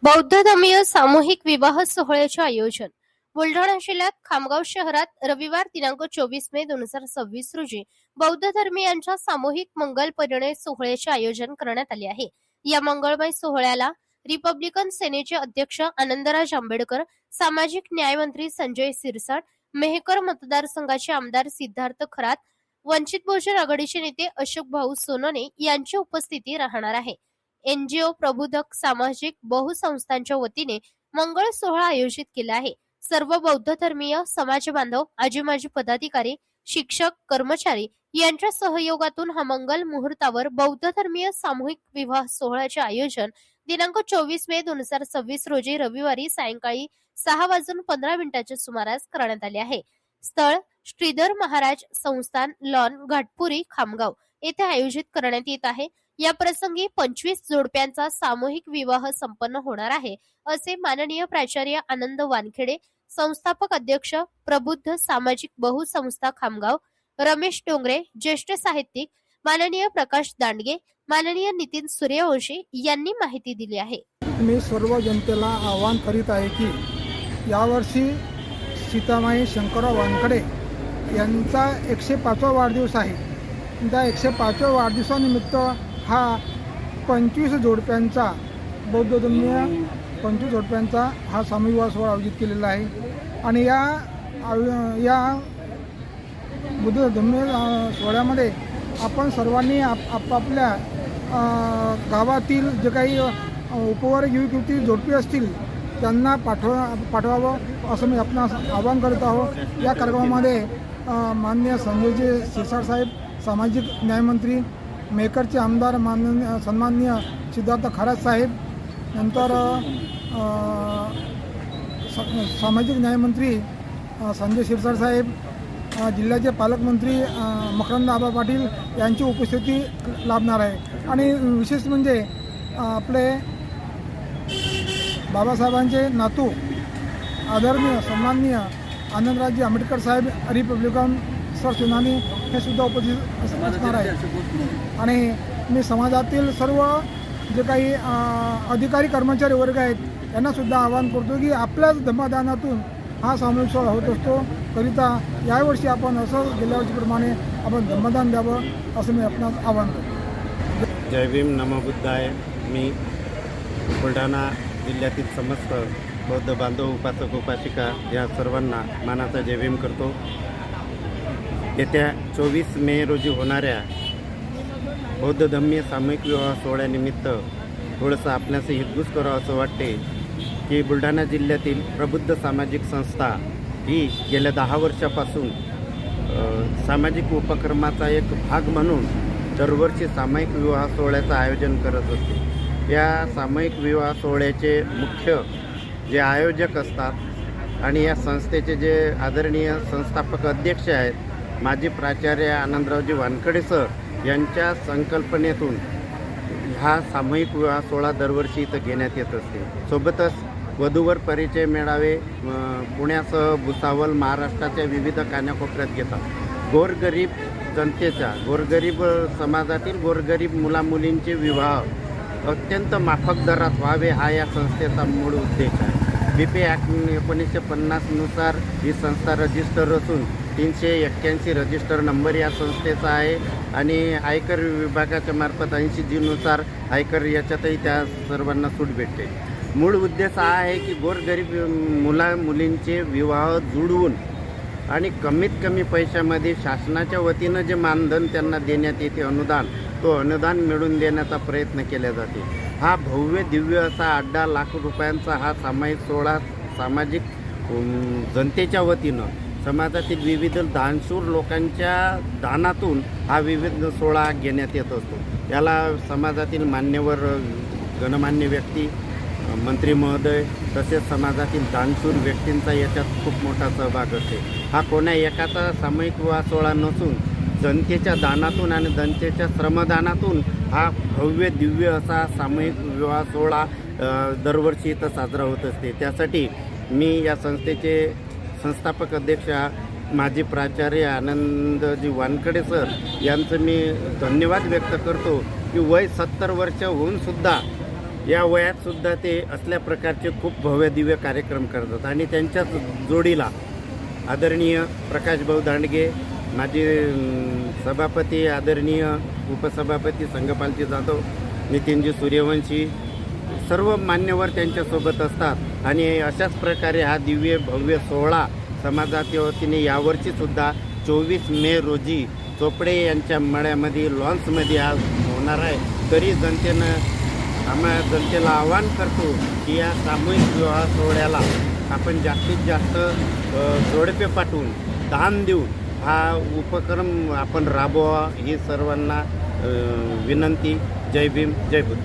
बौद्ध धर्मीय सामूहिक विवाह सोहळ्याचे आयोजन. बुलढाणा जिल्ह्यात खामगाव शहरात रविवार दिनांक 24 मे 2026 रोजी बौद्ध धर्मीयांच्या सामूहिक मंगल परिणय सोहळ्याचे आयोजन करण्यात आले आहे. या मंगळमय सोहळ्याला रिपब्लिकन सेनेचे अध्यक्ष आनंदराज आंबेडकर, सामाजिक न्याय मंत्री संजय सिरसाट, मेहकर मतदारसंघाचे आमदार सिद्धार्थ खरात, वंचित बहुजन आघाडीचे नेते अशोक भाऊ सोनोने यांची उपस्थिती राहणार आहे. एनजीओ प्रबोधक सामाजिक बहुसंस्थांच्या वतीने मंगळ सोहळा आयोजित केला आहे. सर्व बौद्ध धर्मीय समाज बांधव, आजी माजी पदाधिकारी, शिक्षक, कर्मचारी यांच्या सहयोगातून हा मंगल मुहूर्तावर बौद्ध धर्मीय सामूहिक विवाह सोहळ्याचे आयोजन दिनांक 24 मे 2026 रोजी रविवारी सायंकाळी 6:15 सुमारास करण्यात आले आहे. स्थळ श्रीधर महाराज संस्थान, लॉन, घाटपुरी, खामगाव येथे आयोजित करण्यात येत आहे. या प्रसंगी 25 जोडप्यांचा सामूहिक विवाह संपन्न होणार आहे, असे माननीय प्राचार्य आनंद वानखेडे, संस्थापक अध्यक्ष प्रबुद्ध सामाजिक बहुसंस्था खामगाव, रमेश डोंगरे, ज्येष्ठ साहित्यिक माननीय प्रकाश दांडगे, माननीय नितीन सूर्यवंशी यांनी माहिती दिली आहे. मी सर्व जनतेला आवाहन करीत आहे की यावर्षी सीतामाई शंकरराव वानखडे यांचा 105वा वाढदिवस आहे. त्या 105व्या वाढदिवसानिमित्त हा 25 जोडप्यांचा बौद्ध धर्मीय 25 जोडप्यांचा हा सामूहिक विवाह सोहळा आयोजित केलेला आहे. आणि या बुद्ध धर्मीय सोहळ्यामध्ये आपण सर्वांनी आपापल्या गावातील जे काही उपवर्ग युवती जोडपी असतील त्यांना पाठवावं असं मी आपणास आवाहन करत आहोत. या कार्यक्रमामध्ये माननीय संजयजी सिरसाट साहेब, सामाजिक न्यायमंत्री, मेकरचे आमदार सन्माननीय सिद्धार्थ खरात साहेब, नंतर सामाजिक न्यायमंत्री संजय सिरसाट साहेब, जिल्ह्याचे पालकमंत्री मकरंद आबा पाटील यांची उपस्थिती लाभणार आहे. आणि विशेष म्हणजे आपले बाबासाहेबांचे नातू आदरणीय सन्माननीय आनंदराजी आंबेडकर साहेब रिपब्लिकन सर सुनानी हे सुद्धा उपस्थित असणार आहे. आणि मी समाजातील सर्व जे काही अधिकारी कर्मचारी वर्ग आहेत यांना सुद्धा आवाहन करतो की आपल्याच धर्मदानातून हा सामूहिक सोहळा होत असतो. करिता यावर्षी आपण असं गेल्या वर्षीप्रमाणे आपण धर्मदान द्यावं असं मी आपणास आवाहन करतो. जय भीम, नमो बुद्धाय. मी बुलढाणा जिल्ह्यातील समस्त बौद्ध बांधव, उपासक, उपासिका या सर्वांना मानाचा जय भीम करतो. येत्या 24 मे रोजी होणाऱ्या बौद्ध धर्मीय सामूहिक विवाह सोहळ्यानिमित्त थोडंसं आपल्यास हितगुज करावं असं वाटते की बुलढाणा जिल्ह्यातील प्रबुद्ध सामाजिक संस्था ही गेल्या 10 वर्षापासून सामाजिक उपक्रमाचा एक भाग म्हणून दरवर्षी सामूहिक विवाह सोहळ्याचं आयोजन करत असते. या सामूहिक विवाह सोहळ्याचे मुख्य जे आयोजक असतात आणि या संस्थेचे जे आदरणीय संस्थापक अध्यक्ष आहेत माजी प्राचार्य आनंदरावजी वानखडे सर यांच्या संकल्पनेतून हा सामूहिक विवाह सोहळा दरवर्षी इथं घेण्यात येत असते. सोबतच वधूवर परिचय मेळावे पुण्यासह भुसावळ, महाराष्ट्राच्या विविध कानाकोपऱ्यात घेतात. गोरगरीब जनतेच्या, गोरगरीब समाजातील गोरगरीब मुलामुलींचे विवाह अत्यंत माफक दरात व्हावे हा या संस्थेचा मूळ उद्देश आहे. BP ॲक्ट 1950 नुसार ही संस्था रजिस्टर असून 381 रजिस्टर नंबर या संस्थेचा आहे. आणि आयकर विभागाच्या मार्फत 80G नुसार आयकर याच्यातही त्या सर्वांना सूट भेटते. मूळ उद्देश हा आहे की गोरगरीब मुलींचे विवाह जुळवून आणि कमीत कमी पैशामध्ये शासनाच्या वतीनं जे मानधन त्यांना देण्यात येते अनुदान, तो अनुदान मिळवून देण्याचा प्रयत्न केला जाते. हा भव्य दिव्य असा 8 लाख रुपयांचा हा सामायिक सोहळा सामाजिक जनतेच्या वतीनं समाजातील विविध दानशूर लोकांच्या दानातून हा विविध सोहळा घेण्यात येत असतो. याला समाजातील मान्यवर, गणमान्य व्यक्ती, मंत्री महोदय तसेच समाजातील दानशूर व्यक्तींचा याच्यात खूप मोठा सहभाग असते. हा कोण्या एकाचा सामूहिक विवाह सोहळा नसून जनतेच्या दानातून आणि जनतेच्या श्रमदानातून हा भव्य दिव्य असा सामूहिक विवाह सोहळा दरवर्षी इथं साजरा होत असते. त्यासाठी मी या संस्थेचे संस्थापक अध्यक्ष माजी प्राचार्य आनंदजी वानखडे सर यांचं मी धन्यवाद व्यक्त करतो की वय 70 वर्ष होऊनसुद्धा या वयात सुद्धा ते असल्या प्रकारचे खूप भव्य दिव्य कार्यक्रम करतात आणि त्यांच्याच जोडीला आदरणीय प्रकाशभाऊ दांडगे, माजी सभापती, आदरणीय उपसभापती संगपालजी जाधव, नितीनजी सूर्यवंशी, सर्व मान्यवर त्यांच्यासोबत असतात आणि अशाच प्रकारे हा दिव्य भव्य सोहळा समाजाच्या वतीने यावर्षीसुद्धा 24 मे रोजी चोपडे यांच्या मळ्यामध्ये लॉन्समध्ये आज होणार आहे. तरी आम्हा जनतेला आवाहन करतो की या सामूहिक विवाह सोहळ्याला आपण जास्तीत जास्त जोडपे पाठवून दान देऊन हा उपक्रम आपण राबवा ही सर्वांना विनंती. जय भीम, जय बुद्ध.